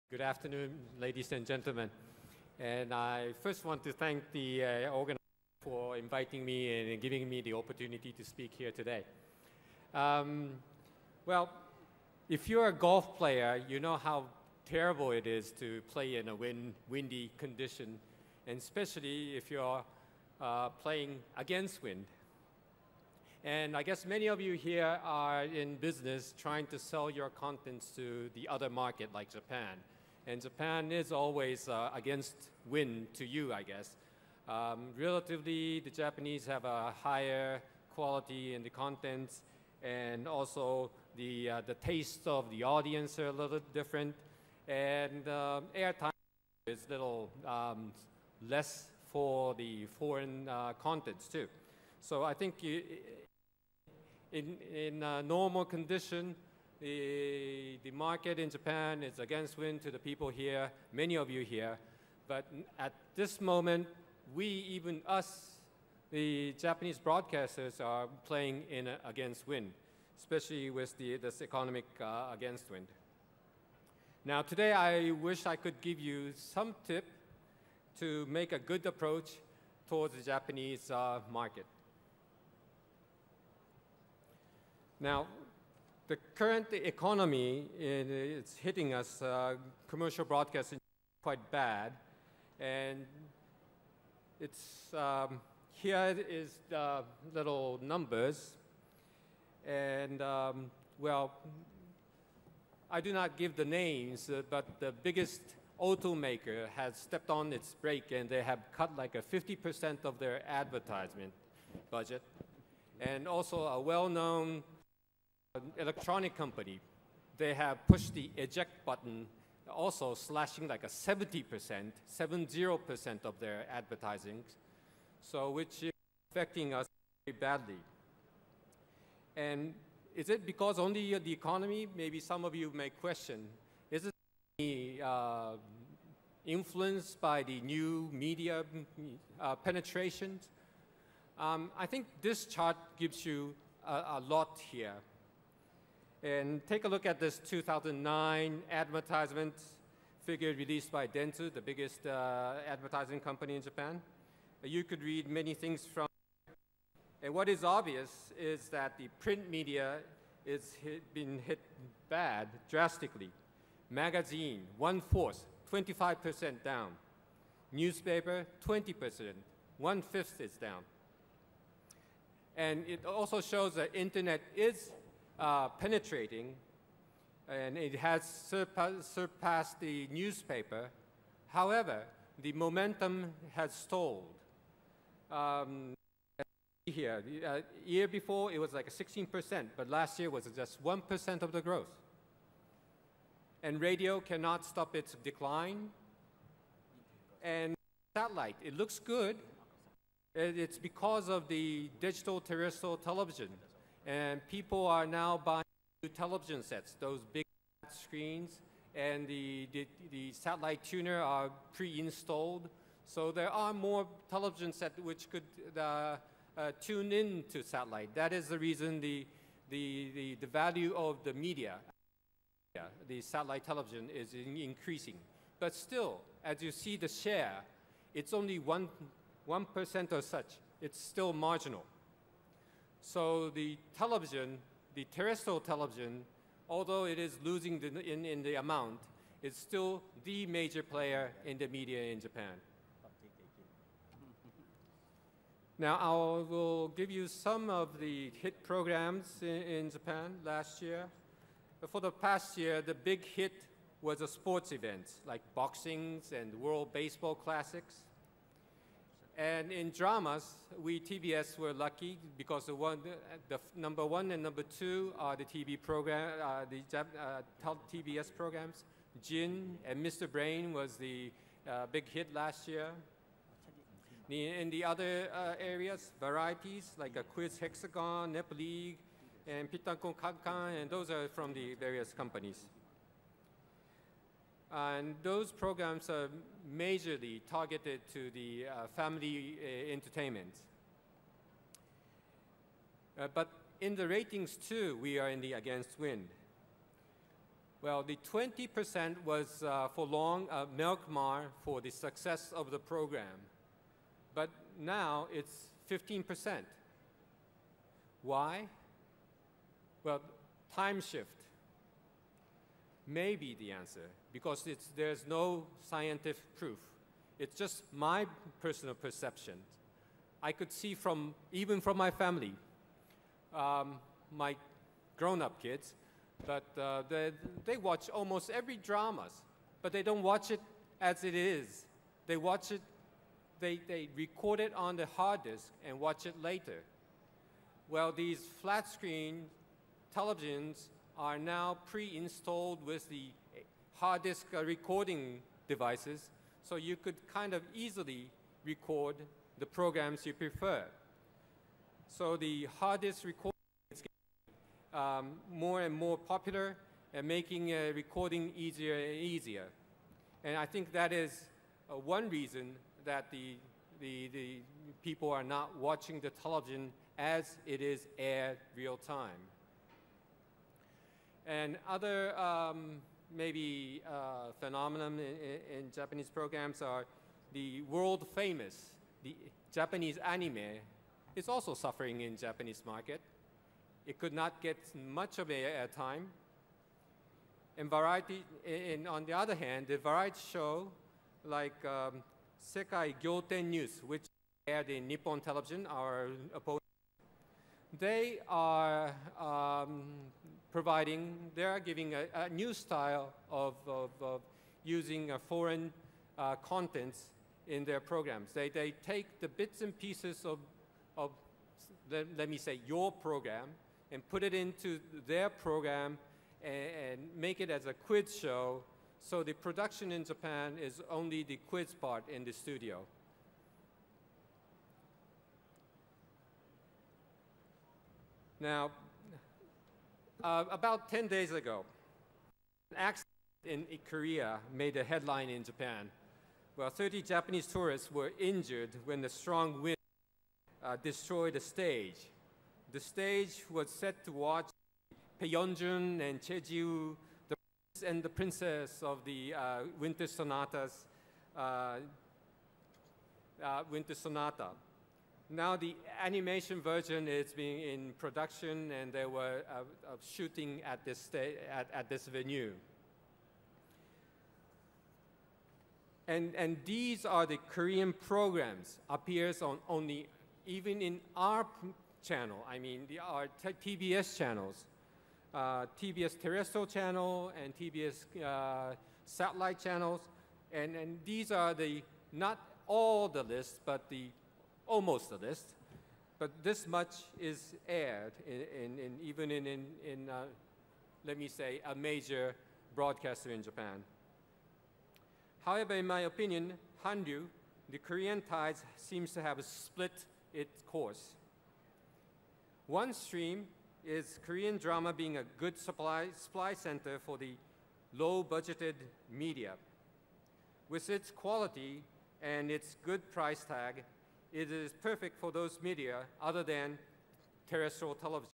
Good afternoon, ladies and gentlemen. And I first want to thank the organizer for inviting me and giving me the opportunity to speak here today. Well, if you're a golf player, you know how terrible it is to play in a windy condition, and especially if you're playing against wind. And I guess many of you here are in business trying to sell your contents to the other market like Japan. And Japan is always against wind to you, I guess. Relatively, the Japanese have a higher quality in the contents, and also the taste of the audience are a little different, and airtime is a little less for the foreign contents too. So I think in a normal condition, the market in Japan is against wind to the people here, many of you here. But at this moment, even us, the Japanese broadcasters, are playing in against wind, especially with this economic against wind. Now, today I wish I could give you some tip to make a good approach towards the Japanese market. Now, the current economy is hitting us, commercial broadcasting, quite bad. And it's, here is the little numbers. And, well, I do not give the names, but the biggest automaker has stepped on its brake, and they have cut like a 50% of their advertisement budget. And also a well-known electronic company, they have pushed the eject button, also slashing like a 70% of their advertising, so which is affecting us very badly. And is it because only the economy? Maybe some of you may question. Is it influenced by the new media penetrations? I think this chart gives you a lot here. And take a look at this 2009 advertisement figure released by Dentsu, the biggest advertising company in Japan. You could read many things from it. And what is obvious is that the print media is been hit bad, drastically. Magazine, 1/4, 25% down. Newspaper, 20%, 1/5 is down. And it also shows that internet is penetrating, and it has surpassed the newspaper. However, the momentum has stalled. Here, the year before it was like 16%, but last year was just 1% of the growth. And radio cannot stop its decline. And satellite, it looks good. It's because of the digital terrestrial television. And people are now buying new television sets, those big screens, and the satellite tuner are pre-installed. So there are more television sets which could tune in to satellite. That is the reason the value of the media, the satellite television, is increasing. But still, as you see the share, it's only 1% or such. It's still marginal. So the television, the terrestrial television, although it is losing in the amount, it's still the major player in the media in Japan. Now I will give you some of the hit programs in Japan last year. For the past year, the big hit was the sports events like boxings and World Baseball Classics. And in dramas, we TBS were lucky because the number 1 and number 2 are the TV program, TBS programs. Jin and Mr. Brain was the big hit last year. In the other areas, varieties like a Quiz Hexagon, Nep League, and Pitankon Kankan, and those are from the various companies. And those programs are majorly targeted to the family entertainment. But in the ratings too, we are in the against wind. Well, the 20% was for long a milkmaid for the success of the program. But now it's 15%. Why? Well, time shift may be the answer, because there's no scientific proof. It's just my personal perception. I could see even from my family, my grown-up kids, but they watch almost every dramas, but they don't watch it as it is. They watch it, they record it on the hard disk and watch it later. Well, these flat screen televisions are now pre-installed with the hard disk recording devices, so you could kind of easily record the programs you prefer. So the hard disk recording is getting more and more popular and making recording easier and easier. And I think that is one reason that the people are not watching the television as it is aired real time. And other maybe phenomenon in Japanese programs are the world famous, the Japanese anime is also suffering in Japanese market. It could not get much of airtime. And variety, on the other hand, the variety show like Sekai Gyoten News, which aired in Nippon television, our opponent, they are they are giving a new style of using foreign contents in their programs. They take the bits and pieces of let me say, your program, and put it into their program and make it as a quiz show. So the production in Japan is only the quiz part in the studio. Now, about 10 days ago, an accident in Korea made a headline in Japan. Well, 30 Japanese tourists were injured when the strong wind destroyed the stage. The stage was set to watch Pyeongjun and Jeju, the prince and the princess of the Winter Sonata. Now the animation version is being in production, and they were shooting at this venue. And these are the Korean programs appears on only even in our channel. I mean, our TBS channels, TBS terrestrial channel and TBS satellite channels, and these are not all the list, but almost the list. But this much is aired even in let me say, a major broadcaster in Japan. However, in my opinion, Hanryu, the Korean tides, seems to have split its course. One stream is Korean drama being a good supply center for the low-budgeted media. With its quality and its good price tag, it is perfect for those media other than terrestrial television.